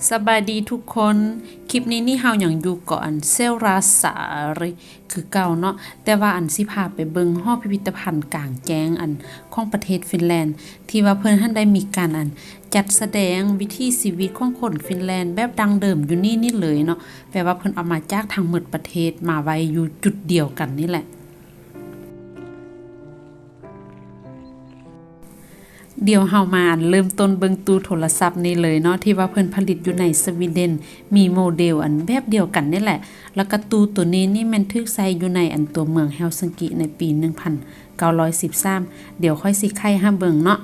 สบายดีทุกคนคลิปนี้นี่เฮาอย่างอยู่ก่อนเซลราสาเลยคือเก่าเนาะแต่ว่าอันสิพาไปเบิงหอพิพิธภัณฑ์กลางแจ้งอันของประเทศฟินแลนด์ที่ว่าเพิ่นท่านได้มีการจัดแสดงวิถีชีวิตของคนฟินแลนด์แบบดังเดิมอยู่นี่เลยเนาะแปลว่าเพิ่นเอามาจากทั้งหมดประเทศมาไว้อยู่จุดเดียวกันนี่แหละเดี๋ยวเฮามาเริ่มต้นเบิ่งตู้โทรศัพท์นี่เลยเนาะที่ว่าเพิ่นผลิตอยู่ในสวีเดนมีโมเดลแบบเดียวกันนี่แหละแล้วก็ตู้ตัวนี้นี่มันถูกใส่อยู่ในตัวเมืองเฮลซิงกิในปี1913เดี๋ยวค่อยสิไขให้เบิ่งเนาะ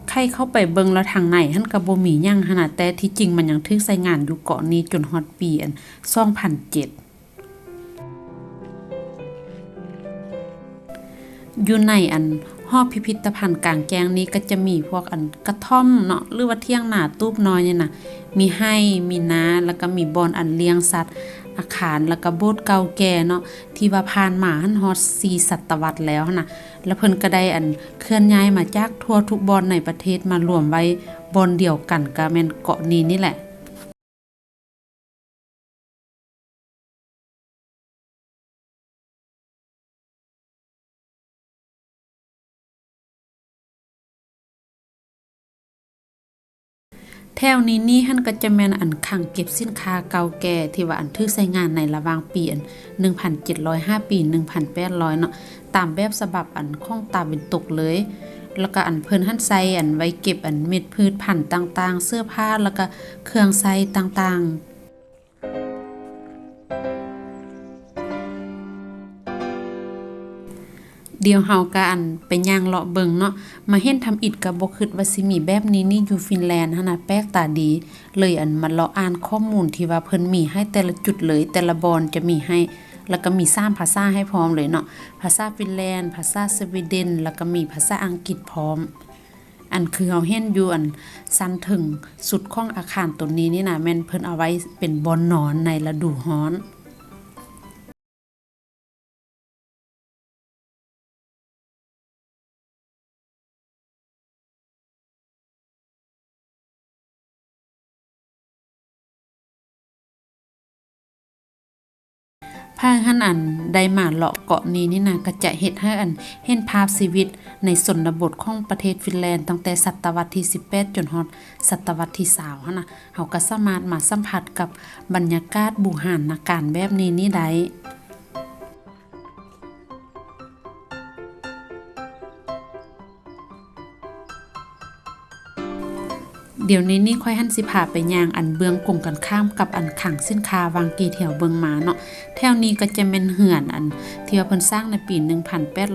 ใครเข้าไปเบิ่งแล้วทางไหนหั่นก็บ่มีหยังหั่นน่ะแต่ที่จริงมันยังถูกใช้งานอยู่เกาะนี้จนฮอดปี2007อยู่ในหอพิพิธภัณฑ์กลางแจ้งนี้ก็จะมีพวกกระท่อมเนาะหรือว่าเที่ยงนาตูบน้อยเนี่ยนะมีให้มีนาแล้วก็มีบอนเลี้ยงสัตว์อาคารแล้วก็โบสถ์เก่าแก่เนาะที่ว่าผ่านมาหันฮอด4ศตวรรษแล้วนะแล้วเพิ่นก็ได้เคลื่อนย้ายมาจากทั่วทุกบอนในประเทศมารวมไว้บอนเดียวกันก็แม่นเกาะนี้นี่แหละ แถวนี้นี่หั่นก็จะแม่นขังเก็บสินค้าเก่าแก่ที่ว่าถูกใช้งานในระหว่างปี1705ปี1800เนาะตามแบบฉบับของตาเวนตกเลยแล้วก็เพิ่นหั่นใส่ไว้เก็บเม็ดพืชพันธุ์ต่างๆเสื้อผ้าแล้วก็เครื่องใช้ต่างๆ เดี๋ยวเฮาก็ไปย่างเลาะเบิงเนาะมาเห็นทำอิฐก็บ่คิดว่าสิมีแบบนี้นี่อยู่ฟินแลนด์หั่นน่ะแปลกตาดีเลยมาเลาะอ่านข้อมูลที่ว่าเพิ่นมีให้แต่ละจุดเลยแต่ละบอนจะมีให้แล้วก็มี3ภาษาให้พร้อมเลยเนาะภาษาฟินแลนด์ภาษาสวีเดนแล้วก็มีภาษาอังกฤษพร้อมคือเฮาเห็นอยู่ซันถึงสุดของอาคารตัวนี้นี่นะแม่นเพิ่นเอาไว้เป็นบอนนอนในฤดูร้อน พาหันได้มาเลาะเกาะนี้นี่นะก็จะเฮ็ดให้เห็นภาพชีวิตในชนบทของประเทศฟินแลนด์ตั้งแต่ศตวรรษที่18จนฮอดศตวรรษที่20หั่นน่ะเฮาก็สามารถมาสัมผัสกับบรรยากาศบูหารการแบบนี้นี่ได้ เดี๋ยวนี้นี่ค่อยหันสิพาไปย่างเบื้องกงกันข้ามกับขังสินค้าวางกีแถวเบิงมาเนาะแถวนี้ก็จะเป็นเหือนที่ว่าเพิ่นสร้างในปี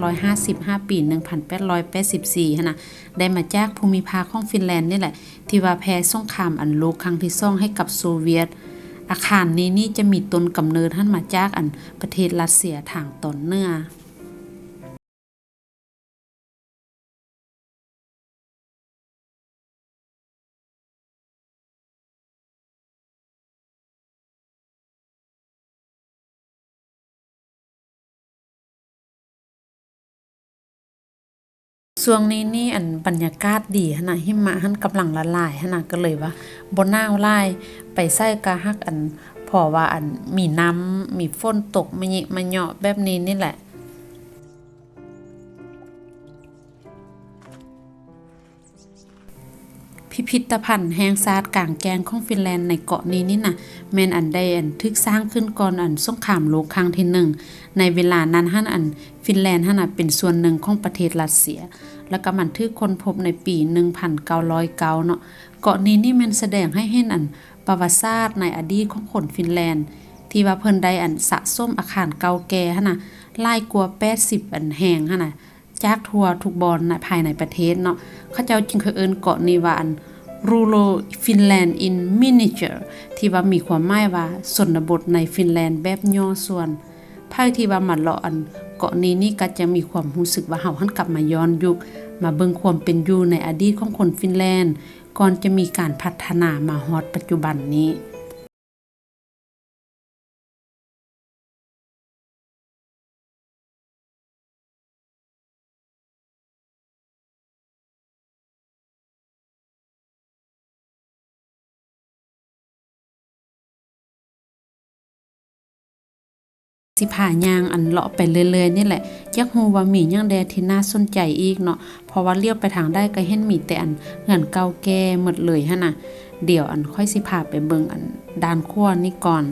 1855ปี1884หั่นน่ะได้มาจากภูมิภาคของฟินแลนด์นี่แหละที่ว่าแพ้สงครามโลกครั้งที่2ให้กับโซเวียตอาคารนี้นี่จะมีต้นกำเนิดหันมาจากประเทศรัสเซียทางตอนเหนือช่วงนี้นี่บรรยากาศดีหั่นน่ะหิมะหันกำลังละลายหั่นน่ะก็เลยว่าบ่หนาวหลายไปไสก็ฮักเพราะว่ามีน้ำมีฝนตกมะยิมะเหยาะแบบนี้นี่แหละ พิพิธภัณฑ์แห่งชาติกลางแจ้งของฟินแลนด์ในเกาะนี้นี่น่ะแม่นได้ถูกสร้างขึ้นก่อนสงครามโลกครั้งที่1ในเวลานั้นหั่นฟินแลนด์หั่นน่ะเป็นส่วนหนึ่งของประเทศรัสเซียแล้วก็มันถูกค้นพบในปี1909เนาะเกาะนี้นี่แม่นแสดงให้เห็นประวัติศาสตร์ในอดีตของคนฟินแลนด์ที่ว่าเพิ่นได้สะสมอาคารเก่าแก่หั่นน่ะหลายกว่า80แห่งหั่นน่ะจากทั่วทุกบอนภายในประเทศเนาะเขาเจ้าจึงเอิ้นเกาะนี้ว่าRural Finland in Miniature ที่ว่ามีความหมายว่าชนบทในฟินแลนด์แบบย่อส่วนภายที่ว่ามาเลาะเกาะนี้นี่ก็จะมีความรู้สึกว่าเฮาหันกลับมาย้อนยุคมาเบิ่งความเป็นอยู่ในอดีตของคนฟินแลนด์ก่อนจะมีการพัฒนามาฮอดปัจจุบันนี้ สิพาย่างอันเลาะไปเรื่อยๆนี่แหละอยากฮู้ว่ามีหยังแดที่น่าสนใจอีกเนาะเพราะว่าเลี้ยวไปทางได้ก็เห็นมีแต่อันเฮือนเก่าแก่หมดเลยหั่นน่ะเดี๋ยวอันค่อยสิพาไปเบิ่งอันด้านครัวนี่ก่อน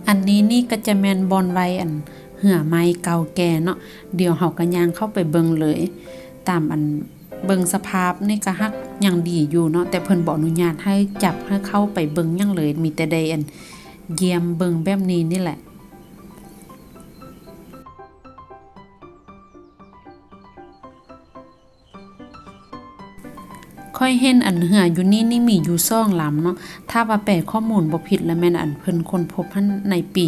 อันนี้นี่ก็จะแม่นบอนไว้อันเหือไม้เก่าแก่เนาะเดี๋ยวเฮาก็ย่างเข้าไปเบิ่งเลยตามอันเบิ่งสภาพนี่ก็ฮักยังดีอยู่เนาะแต่เพิ่นบ่อนุญาตให้จับให้เข้าไปเบิ่งยังเลยมีแต่ได้อันเยี่ยมเบิ่งแบบนี้นี่แหละค่อยเห็นอันเหืออยู่นี่มีอยู่2 ลำเนาะถ้าว่าแปลข้อมูลบ่ผิดแล้วแม่นอันเพิ่นค้นพบหั้นในปี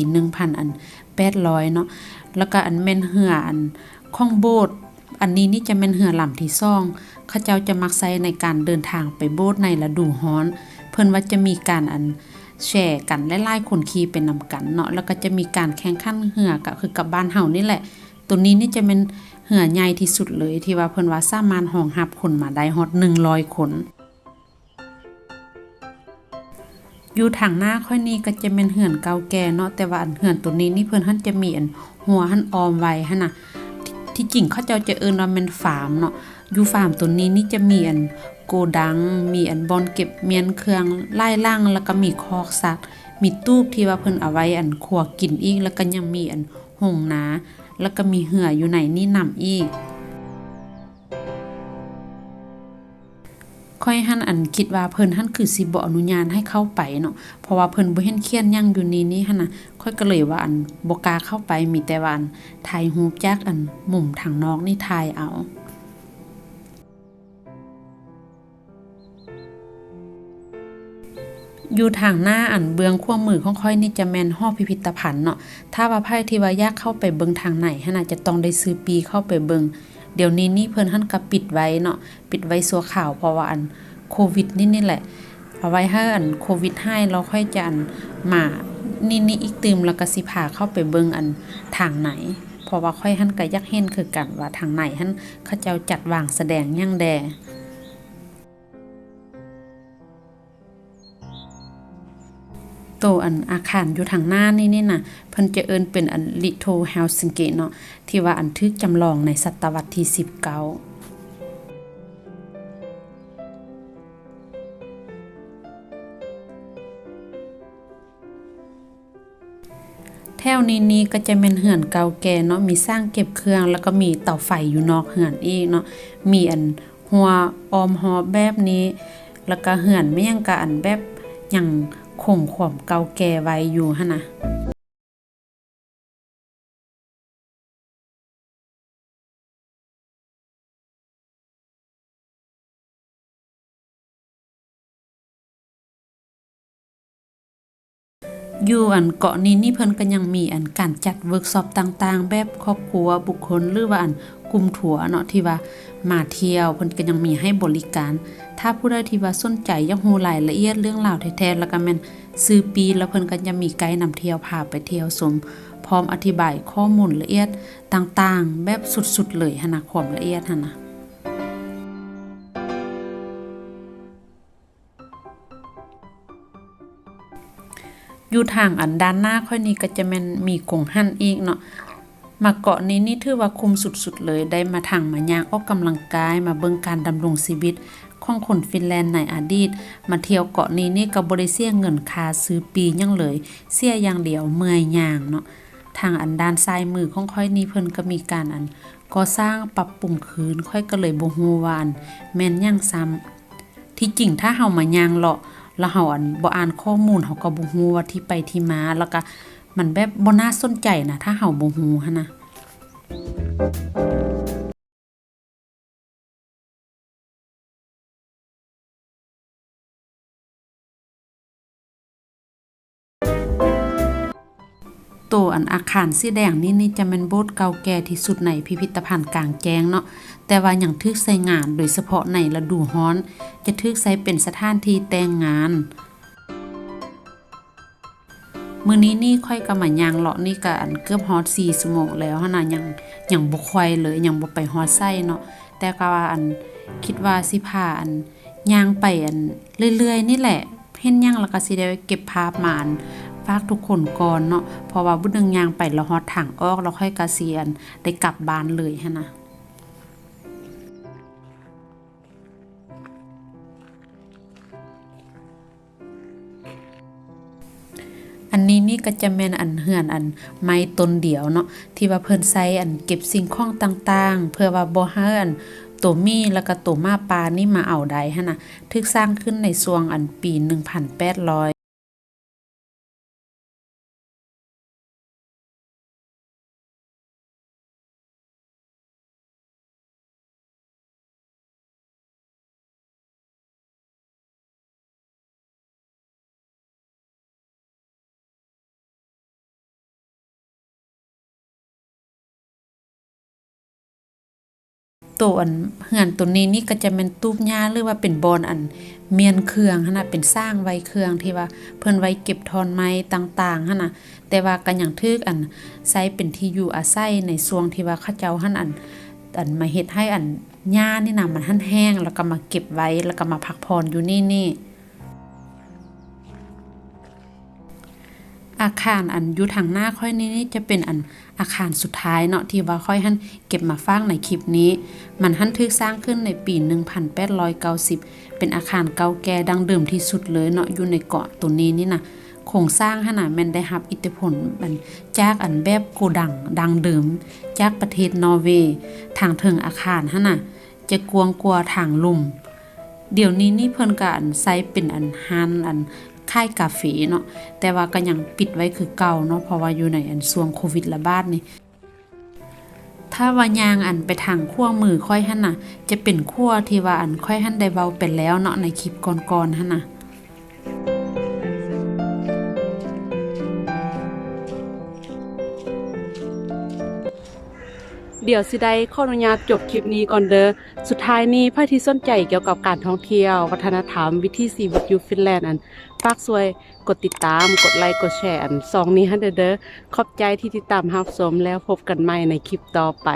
1800เนาะแล้วก็อันแม่นเหืออันของโบสถ์อันนี้นี่จะแม่นเหือลำที่2เขาเจ้าจะมักใช้ในการเดินทางไปโบสถ์ในฤดูร้อนเพิ่นว่าจะมีการอันแชร์กันหลายๆคนขี่เป็นนำกันเนาะแล้วก็จะมีการแข่งขันเหือก็คือกับบ้านเฮานี่แหละตัวนี้นี่จะเป็นเหือใหญ่ที่สุดเลยที่ว่าเพิ่นว่าสามารถรองรับคนมาได้ฮอด100 คนอยู่ทางหน้าค่อยนี้ก็จะเป็นเหือนเก่าแก่เนาะแต่ว่าอันเหือนตัวนี้นี่เพิ่นหั่นจะมีอันหัวหั่นออมไว้หั่นน่ะที่จริงเขาเจ้าจะเอิ้นว่าแม่นฟาร์มเนาะอยู่ฟาร์มตัวนี้นี่จะมีอันโกดังมีอันบอนเก็บเมียนเครื่องไล่ล่างแล้วก็มีคอกสัตว์มีตู้ที่ว่าเพิ่นเอาไว้อันขัวกินอีกแล้วก็ยังมีอันหงนาแล้วก็มีเหืออยู่ในนี่นำอีกค่อยหั่นอันคิดว่าเพิ่นหั่นคือสิบ่อนุญาตให้เข้าไปเนาะเพราะว่าเพิ่นบ่เห็นเขียนหยังอยู่นี่หั่นน่ะค่อยก็เลยว่าอันบ่กล้าเข้าไปมีแต่ว่าอันถ่ายรูปจากอันมุมทางนอกนี่ถ่ายเอาอยู่ทางหน้าอันเบื้องขวามือของค่อยนี่จะแม่นหอพิพิธภัณฑ์เนาะถ้าว่าไผที่ว่าอยากเข้าไปเบิ่งทางไหนหั่นน่ะจะต้องได้ซื้อปีเข้าไปเบิ่งเดี๋ยวนี้นี่เพิ่นหั่นก็ปิดไว้เนาะปิดไว้ชั่วคราวเพราะว่าอันโควิดนี่แหละเอาไว้ให้อันโควิดให้เราค่อยจะอันมานี่อีกตืมแล้วก็สิพาเข้าไปเบิ่งอันทางไหนเพราะว่าค่อยหั่นก็อยากเห็นคือกันว่าทางไหนหั่นเขาเจ้าจัดวางแสดงหยังแดโตอันอาคารอยู่ทางหน้านี่น่ะเพิ่นจะเอิ้นเป็นอัน Little Helsinki เนาะที่ว่าอันทึกจำลองในศตวรรษที่19แถวนี้ก็จะเป็นเหือนเก่าแก่เนาะมีสร้างเก็บเครื่องแล้วก็มีเตาไฟอยู่นอกเหือนอีกเนาะมีอันหัวออมหอแบบนี้แล้วก็เหือนไม่ยังกะอันแบบยังคงความเก่าแก่ไว้อยู่หั่นน่ะอยู่อันเกาะนี้นี่เพิ่นก็ยังมีอันการจัดเวิร์กช็อปต่างๆแบบครอบครัวบุคคลหรือว่าอันกลุ่มถัวเนาะที่ว่ามาเที่ยวเพิ่นก็ยังมีให้บริการถ้าผู้ใดที่ว่าสนใจอยากรู้รายละเอียดเรื่องราวแท้ๆแล้วก็แม่นซื้อปีแล้วเพิ่นก็จะมีไกด์นำเที่ยวพาไปเที่ยวชมพร้อมอธิบายข้อมูลละเอียดต่างๆแบบสุดๆเลยหั่นน่ะความละเอียดหั่นน่ะ อยู่ทางอันด้านหน้าค่อยนี้ก็จะแม่นมีกงหั่นอีกเนาะมาเกาะนี้นี่ถือว่าคุ้มสุดๆเลยได้มาทางมาย่างออกกำลังกายมาเบิ่งการดำรงชีวิตของคนฟินแลนด์ในอดีตมาเที่ยวเกาะนี้นี่ก็บ่ได้เสียเงินค่าซื้อปีหยังเลยเสียอย่างเดียวเมื่อยย่างเนาะทางอันด้านซ้ายมือของค่อยนี้เพิ่นก็มีการอันก่อสร้างปรับปรุงคืนค่อยก็เลยบ่ฮู้ว่าอันแม่นหยังซ้ำที่จริงถ้าเฮามาย่างเลาะแล้วเฮาอันบ่อ่านข้อมูลเฮาก็บ่ฮู้ว่าที่ไปที่มาแล้วก็มันแบบบ่น่าสนใจนะถ้าเฮาบ่ฮู้หั่นน่ะตัวอันอาคารสีแดงนี่จะแม่นโบสถ์เก่าแก่ที่สุดในพิพิธภัณฑ์กลางแจ้งเนาะแต่ว่ายังถูกใช้งานโดยเฉพาะในฤดูร้อนจะถูกใช้เป็นสถานที่แต่งงาน มื้อนี้นี่ค่อยก็มาย่างเลาะนี่ก็อันเกือบฮอด4ชั่วโมงแล้วหั่นน่ะยังบ่ค่อยเลยยังบ่ไปฮอดไส้เนาะแต่ก็ว่าอันคิดว่าสิพาอันย่างไปอันเรื่อยๆนี่แหละเห็นหยังแล้วก็สิได้เก็บภาพมาอันฝากทุกคนก่อนเนาะเพราะว่าบุนึงย่างไปแล้วฮอดทางออกแล้วค่อยเกษียณได้กลับบ้านเลยหั่นน่ะอันนี้นี่ก็จะแม่นอันเฮือนอันไม้ต้นเดียวเนาะที่ว่าเพิ่นใช้อันเก็บสิ่งของต่างๆเพื่อว่าบ่ให้อันตัวมีแล้วก็ตัวมาปลานี่มาเอาได้หั่นน่ะถูกสร้างขึ้นในช่วงอันปี1800ตัวอันเฮือนตัวนี้นี่ก็จะเป็นตูบหญ้าหรือว่าเป็นบอนอันเมียนเครื่องหั่นน่ะเป็นสร้างไว้เครื่องที่ว่าเพิ่นไว้เก็บทอนไม้ต่างๆหั่นน่ะแต่ว่าก็ยังถูกอันใช้เป็นที่อยู่อาศัยในช่วงที่ว่าเขาเจ้าหั่นอันมาเฮ็ดให้อันหญ้านี่น่ะมันหั่นแห้งแล้วก็มาเก็บไว้แล้วก็มาพักผ่อนอยู่นี่อาคารอันอยู่ทางหน้าค่อยนี่จะเป็นอันอาคารสุดท้ายเนาะที่ว่าค่อยหั่นเก็บมาฟังในคลิปนี้มันหั่นถูกสร้างขึ้นในปี1890เป็นอาคารเก่าแก่ดั้งเดิมที่สุดเลยเนาะอยู่ในเกาะตัวนี้นี่นะโครงสร้างหั่นน่ะแม่นได้รับอิทธิพลมันจากอันแบบโกดังดังเดิมจากประเทศนอร์เวย์ทางเทิงอาคารหั่นน่ะจะกวางกว่าทางลุ่มเดี๋ยวนี้นี่เพิ่นก็อันใช้เป็นอันฮันอันค่ายกาแฟเนาะแต่ว่าก็ยังปิดไว้คือเก่าเนาะเพราะว่าอยู่ในอันช่วงโควิดระบาดนี่ถ้าว่ายางอันไปทางขั้วมือค่อยหั่นน่ะจะเป็นขั้วที่ว่าอันค่อยหั่นได้เว้าไปแล้วเนาะในคลิปก่อนๆหั่นน่ะเดี๋ยวสิได้ขออนุญาตจบคลิปนี้ก่อนเด้อสุดท้ายนี้ไผที่สนใจเกี่ยวกับการท่องเที่ยววัฒนธรรมวิถีชีวิตอยู่ฟินแลนด์ฝากช่วยกดติดตามกดไลค์กดแชร์2นี้ให้เด้อขอบใจที่ติดตามรับชมแล้วพบกันใหม่ในคลิปต่อไป